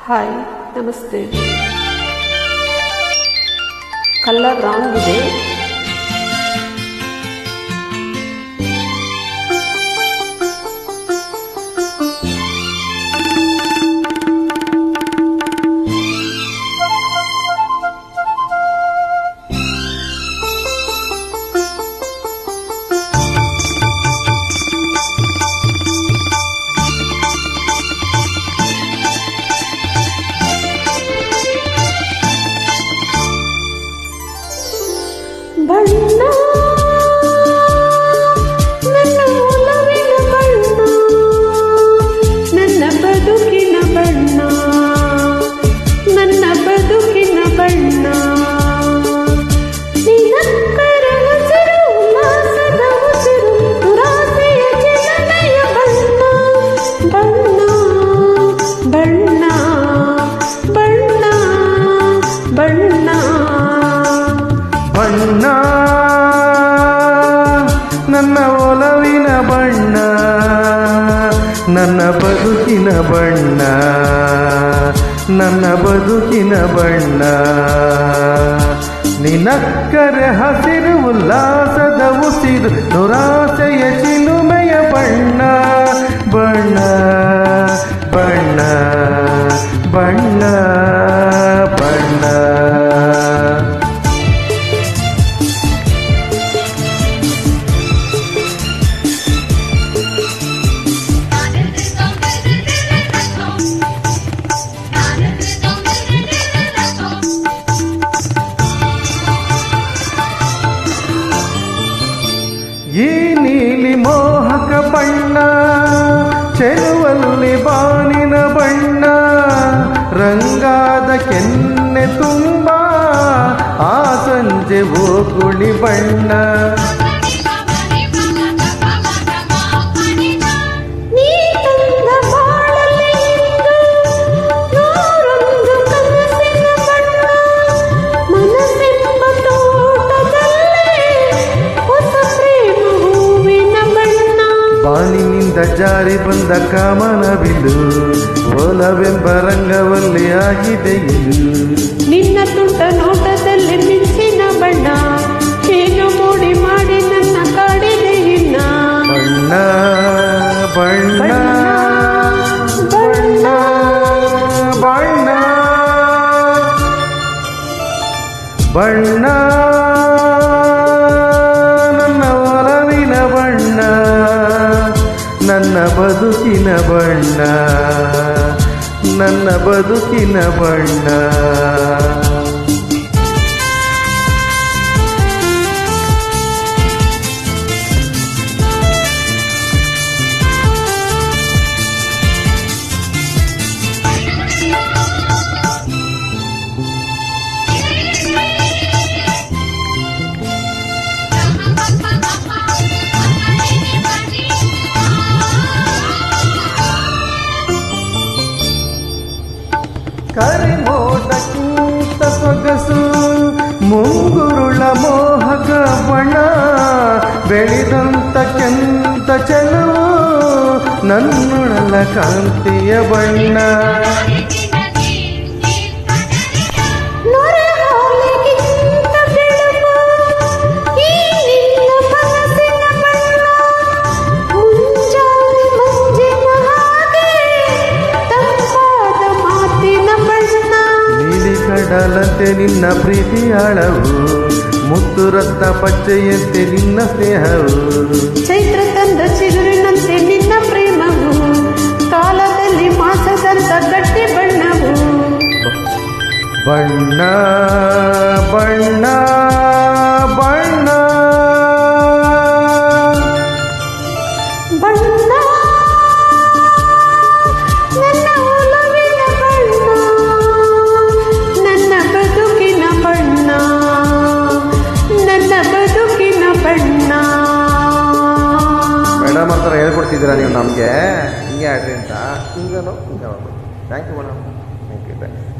Hi, ನಮಸ್ತೆ. Colour wrong ಇದೆ. ಬಣ್ಣ ನನ್ನ ಒಲವಿನ ಬಣ್ಣ, ನನ್ನ ಬದುಕಿನ ಬಣ್ಣ, ನನ್ನ ಬದುಕಿನ ಬಣ್ಣ. ನಿನಕ್ಕರ ಹಸಿರು ಉಲ್ಲಾಸದ ಉಸಿರು, ದುರಾಸೆಯ ಜನತೆಯ ಬಣ್ಣ. ಬಣ್ಣ ಬಣ್ಣ ಬಣ್ಣ ಬಣ್ಣ ಬಣ್ಣ ನನ್ನ ಒಲವಿನ ಬಣ್ಣ, ನನ್ನ ಬದುಕಿನ ಬಣ್ಣ, ನನ್ನ ಬದುಕಿನ ಬಣ್ಣ. ನಿನಕ್ಕರೆ ಹಸಿರು ಉಲ್ಲಾಸದ ಉಸಿರು, ದುರಾಸೆಯ ಚಿಲುಮೆಯ ಬಣ್ಣ. ಬಣ್ಣ ಬಣ್ಣ ಬಣ್ಣ ಬಣ್ಣ. ಈ ನೀಲಿ ಮೋಹಕ ಬಣ್ಣ, ಚೆಲುವಲ್ಲಿ ಬಾನಿನ ಬಣ್ಣ, ರಂಗಾದ ಕೆನ್ನೆ ತುಂಬ ಆ ಸಂಜೆ ಓಕುಳಿ ಬಣ್ಣ. ಬಾನಿನಿಂದ ಜಾರಿ ಬಂದ ಕಾಮನವಿದು, ಒಲವೆಂಬ ರಂಗವಲ್ಲಿ ಆಗಿದೆ ಇದು. ನಿನ್ನ ತುಂಟ ನೋಟದಲ್ಲಿ ಮಿಂಚಿನ ಬಣ್ಣ, ಏನು ಮೋಡಿ ಮಾಡಿ ನನ್ನ ಕಾಡಿದೆ ಇನ್ನ. ಬಣ್ಣ ಬಣ್ಣ ಬಣ್ಣ ಬಣ್ಣ ಬಣ್ಣ ನನ್ನ ಒಲವಿನ ಬಣ್ಣ, ನನ್ನ ಬದುಕಿನ ಬಣ್ಣ, ನನ್ನ ಬದುಕಿನ ಬಣ್ಣ. ಕರಿಮೋಟಕ್ಕಿಂತ ಸೊಗಸು, ಮುಂಗುರುಳ ಮೋಹಕ ಬಣ, ಬೆಳೆದಂತ ಕೆಂತ ಚೆಲುವು, ನನ್ನುಳಲ ಕಾಂತಿಯ ಬಣ್ಣ. ಕಡಲಂತೆ ನಿನ್ನ ಪ್ರೀತಿ ಆಳವು, ಮುತ್ತು ರಕ್ತ ಪಚ್ಚೆಯಂತೆ ನಿನ್ನ ಸ್ನೇಹವು, ಚೈತ್ರ ತಂದ ಚಿಗುರಿನಂತೆ ನಿನ್ನ ಪ್ರೇಮವು, ಕಾಲದಲ್ಲಿ ಮಾಸದಂತ ಗಟ್ಟಿ ಬಣ್ಣವು. ಬಣ್ಣ ಬಣ್ಣ ಬಣ್ಣ ಬಣ್ಣ ನನ್ನ ಒಲವಿನ ಬಣ್ಣ, ನನ್ನ ಬದುಕಿನ ಬಣ್ಣ, ನನ್ನ ಬದುಕಿನ ಬಣ್ಣ. ಮೇಡಮ್ ಹತ್ರ ಹೇಳ್ಕೊಡ್ತಿದ್ದೀರಾ ನೀವು ನಮಗೆ ಹಿಂಗೆ ಆಡ್ರಿ ಅಂತ? ಹಿಂಗೆ thank you madam, thank you.